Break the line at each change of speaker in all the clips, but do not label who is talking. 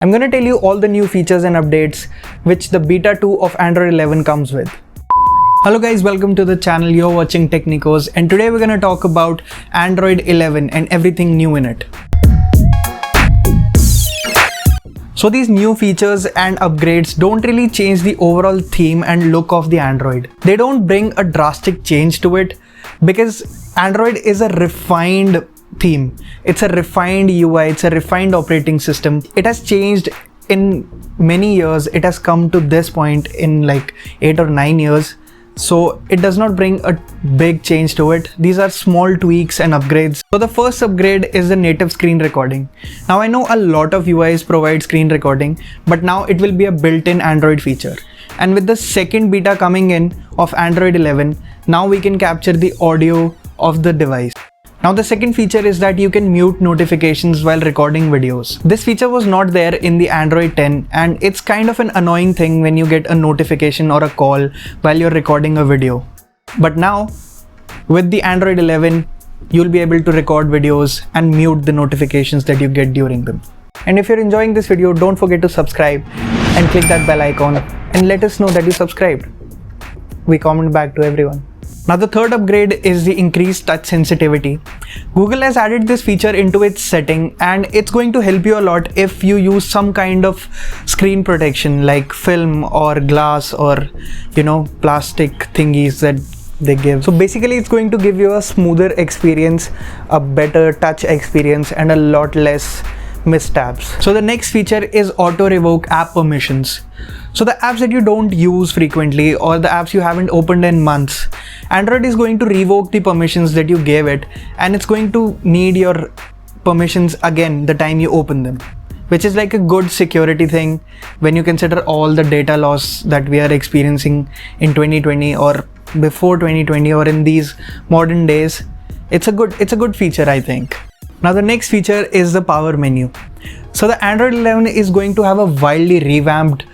I'm going to tell you all the new features and updates which the beta 2 of Android 11 comes with. Hello guys, welcome to the channel. You're watching Tecnicos, and today we're going to talk about Android 11 and everything new in it. So these new features and upgrades don't really change the overall theme and look of the Android. They don't bring a drastic change to it because Android is a refined theme. It's a refined UI, it's a refined operating system. It has changed in many years. It has come to this point in like 8 or 9 years. So it does not bring a big change to it. These are small tweaks and upgrades. So the first upgrade is the native screen recording. Now I know a lot of UIs provide screen recording, but now it will be a built-in Android feature. And with the second beta coming in of Android 11, now we can capture the audio of the device. Now the second feature is that you can mute notifications while recording videos. This feature was not there in the Android 10, and it's kind of an annoying thing when you get a notification or a call while you're recording a video. But now with the Android 11, you'll be able to record videos and mute the notifications that you get during them. And if you're enjoying this video, don't forget to subscribe and click that bell icon and let us know that you subscribed. We comment back to everyone. Now the third upgrade is the increased touch sensitivity. Google has added this feature into its setting, and it's going to help you a lot if you use some kind of screen protection like film or glass or plastic thingies that they give. So basically it's going to give you a smoother experience, a better touch experience, and a lot less missteps. So the next feature is auto revoke app permissions. So the apps that you don't use frequently or the apps you haven't opened in months, Android is going to revoke the permissions that you gave it, and it's going to need your permissions again the time you open them, which is like a good security thing when you consider all the data loss that we are experiencing in 2020 or before 2020 or in these modern days. It's a good feature, I think. Now the next feature is the power menu. So the Android 11 is going to have a wildly revamped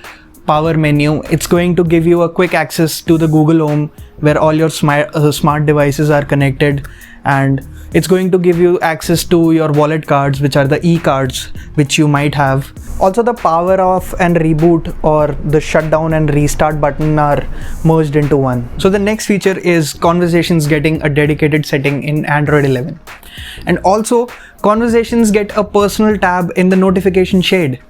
power menu. It's going to give you a quick access to the Google Home where all your smart devices are connected, and it's going to give you access to your wallet cards, which are the e-cards which you might have. Also the power off and reboot or the shutdown and restart button are merged into one. So the next feature is conversations getting a dedicated setting in Android 11. And also conversations get a personal tab in the notification shade.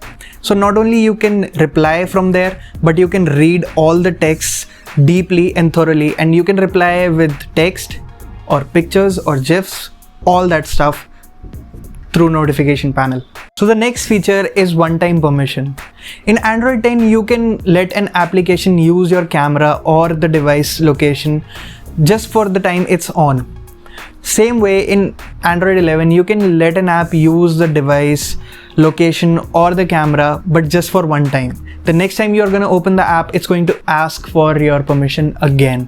So not only you can reply from there, but you can read all the texts deeply and thoroughly, and you can reply with text or pictures or GIFs, all that stuff through notification panel. So the next feature is one-time permission. In Android 10, you can let an application use your camera or the device location just for the time it's on. Same way in Android 11, you can let an app use the device location or the camera, but just for one time. The next time you're going to open the app, it's going to ask for your permission again.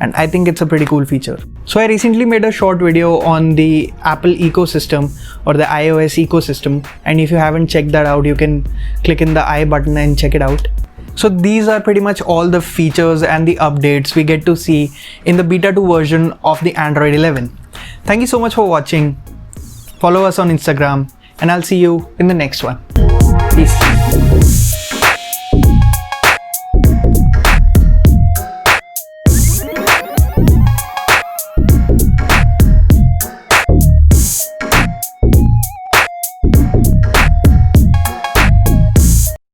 And I think it's a pretty cool feature. So I recently made a short video on the Apple ecosystem or the iOS ecosystem. And if you haven't checked that out, you can click in the I button and check it out. So these are pretty much all the features and the updates we get to see in the beta 2 version of the Android 11. Thank you so much for watching. Follow us on Instagram, and I'll see you in the next one. Peace.